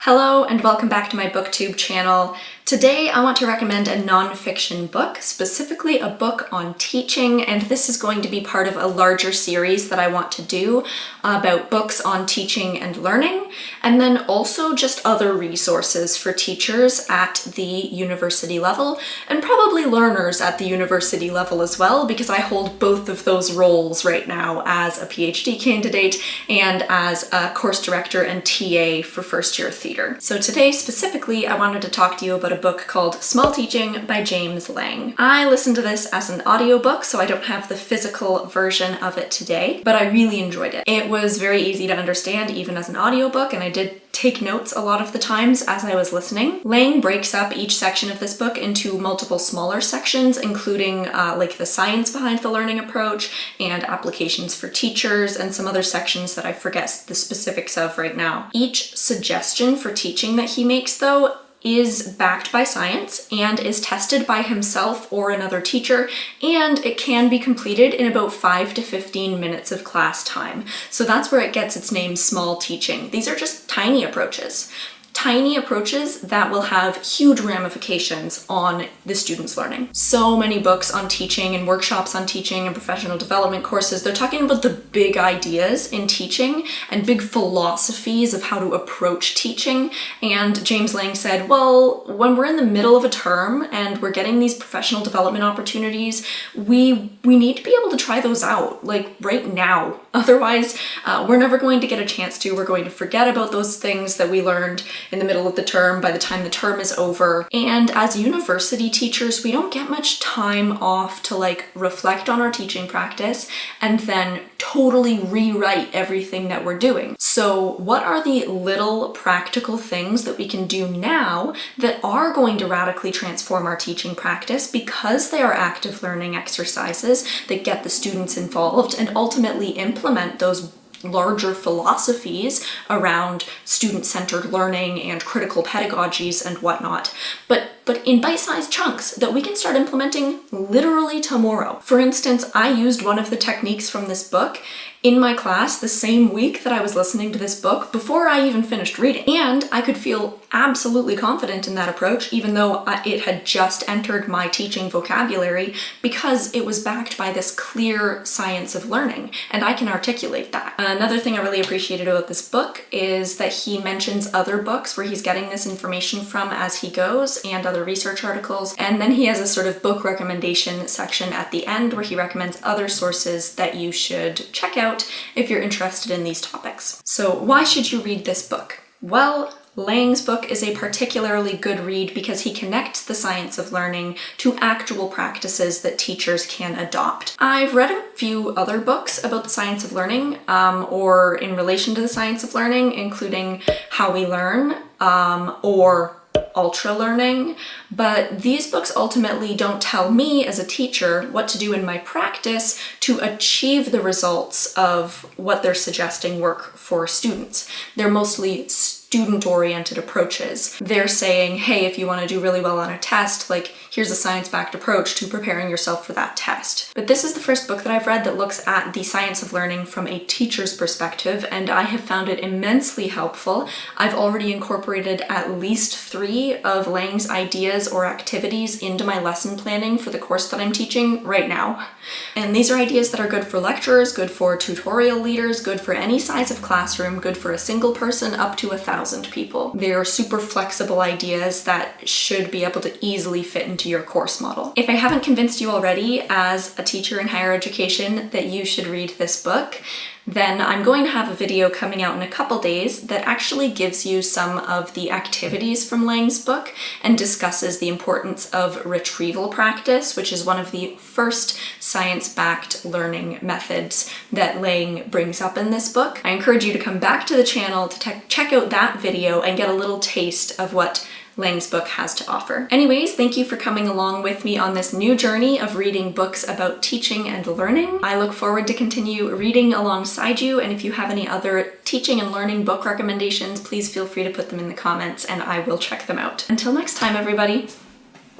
Hello and welcome back to my BookTube channel. Today I want to recommend a non-fiction book, specifically a book on teaching, and this is going to be part of a larger series that I want to do about books on teaching and learning, and then also just other resources for teachers at the university level, and probably learners at the university level as well, because I hold both of those roles right now as a PhD candidate and as a course director and TA for first year theater. So today specifically I wanted to talk to you about a book called Small Teaching by James Lang. I listened to this as an audiobook, so I don't have the physical version of it today, but I really enjoyed it. It was very easy to understand even as an audiobook, and I did take notes a lot of the times as I was listening. Lang breaks up each section of this book into multiple smaller sections, including like the science behind the learning approach and applications for teachers and some other sections that I forget the specifics of right now. Each suggestion for teaching that he makes, though, is backed by science and is tested by himself or another teacher, and it can be completed in about 5 to 15 minutes of class time. So that's where it gets its name, Small Teaching. These are just tiny approaches. Tiny approaches that will have huge ramifications on the student's learning. So many books on teaching and workshops on teaching and professional development courses, they're talking about the big ideas in teaching and big philosophies of how to approach teaching. And James Lang said, well, when we're in the middle of a term and we're getting these professional development opportunities, we need to be able to try those out, like right now. Otherwise, we're never going to get a chance to. We're going to forget about those things that we learned in the middle of the term by the time the term is over. And as university teachers, we don't get much time off to like reflect on our teaching practice and then totally rewrite everything that we're doing. So what are the little practical things that we can do now that are going to radically transform our teaching practice because they are active learning exercises that get the students involved and ultimately implement those larger philosophies around student-centered learning and critical pedagogies and whatnot, but in bite-sized chunks that we can start implementing literally tomorrow. For instance, I used one of the techniques from this book in my class the same week that I was listening to this book before I even finished reading. And I could feel absolutely confident in that approach, even though it had just entered my teaching vocabulary, because it was backed by this clear science of learning, and I can articulate that. Another thing I really appreciated about this book is that he mentions other books where he's getting this information from as he goes and other research articles. And then he has a sort of book recommendation section at the end where he recommends other sources that you should check out if you're interested in these topics. So why should you read this book? Well, Lang's book is a particularly good read because he connects the science of learning to actual practices that teachers can adopt. I've read a few other books about the science of learning or in relation to the science of learning, including How We Learn or Ultra Learning, but these books ultimately don't tell me as a teacher what to do in my practice to achieve the results of what they're suggesting work for students. They're mostly student-oriented approaches. They're saying, hey, if you want to do really well on a test, like here's a science-backed approach to preparing yourself for that test. But this is the first book that I've read that looks at the science of learning from a teacher's perspective, and I have found it immensely helpful. I've already incorporated at least 3 of Lang's ideas or activities into my lesson planning for the course that I'm teaching right now. And these are ideas that are good for lecturers, good for tutorial leaders, good for any size of classroom, good for a single person up to 1,000 people. They are super flexible ideas that should be able to easily fit into your course model. If I haven't convinced you already as a teacher in higher education that you should read this book, then I'm going to have a video coming out in a couple days that actually gives you some of the activities from Lang's book and discusses the importance of retrieval practice, which is one of the first science-backed learning methods that Lang brings up in this book. I encourage you to come back to the channel to check out that video and get a little taste of what Lang's book has to offer. Anyways, thank you for coming along with me on this new journey of reading books about teaching and learning. I look forward to continue reading alongside you, and if you have any other teaching and learning book recommendations, please feel free to put them in the comments and I will check them out. Until next time, everybody.